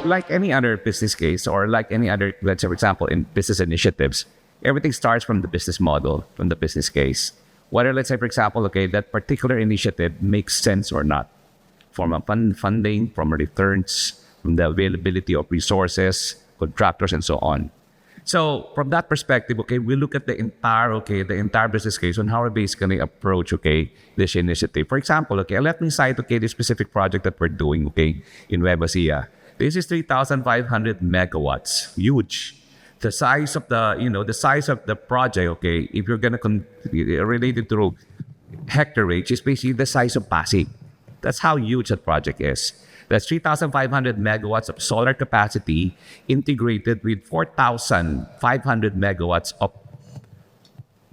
like any other business case or like any other, let's say, for example, in business initiatives, everything starts from the business model, from the business case. Whether, let's say, for example, okay, that particular initiative makes sense or not, from a funding, from returns, from the availability of resources, contractors, and so on. So from that perspective, okay, we look at the entire business case on how we basically approach, okay, this initiative. For example, okay, let me cite, okay, the specific project that we're doing, okay, in Nueva Ecija. This is 3,500 megawatts, huge. The size of the project, okay, if you're gonna relate it to hectarage, is basically the size of Pasig. That's how huge that project is. That's 3,500 megawatts of solar capacity integrated with 4,500 megawatts of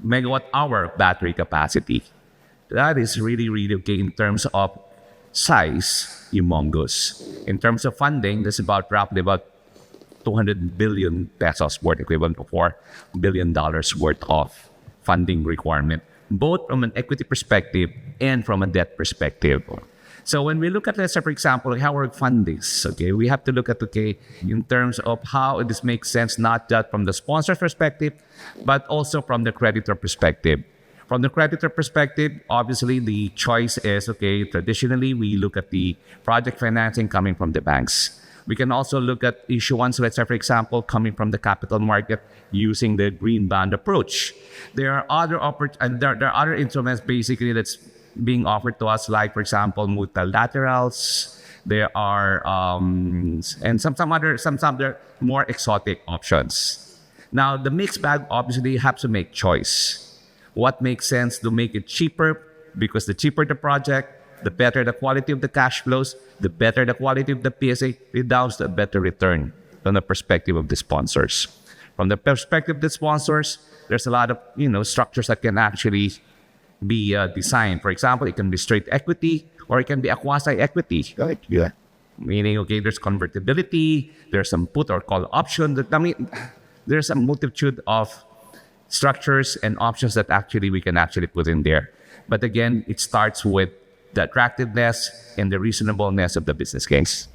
megawatt-hour battery capacity. That is really, really okay in terms of size, humongous. In terms of funding, that's roughly about 200 billion pesos worth, equivalent to $4 billion worth of funding requirement, both from an equity perspective and from a debt perspective. So when we look at, let's say, for example, how we fund this, okay, we have to look at, okay, in terms of how this makes sense, not just from the sponsor's perspective, but also from the creditor perspective. From the creditor perspective, obviously, the choice is, okay, traditionally, we look at the project financing coming from the banks. We can also look at issuance, let's say, for example, coming from the capital market using the green bond approach. There are other instruments basically that's being offered to us, like, for example, multilaterals. There are and some other more exotic options. Now, the mixed bag, obviously, you have to make choice. What makes sense to make it cheaper? Because the cheaper the project, the better the quality of the cash flows, the better the quality of the PSA, redounds the better return from the perspective of the sponsors. From the perspective of the sponsors, there's a lot of structures that can actually be designed. For example, it can be straight equity or it can be a quasi-equity. Right. Yeah. Meaning, okay, there's convertibility, there's some put or call option. There's a multitude of structures and options that we can put in there. But again, it starts with the attractiveness and the reasonableness of the business case.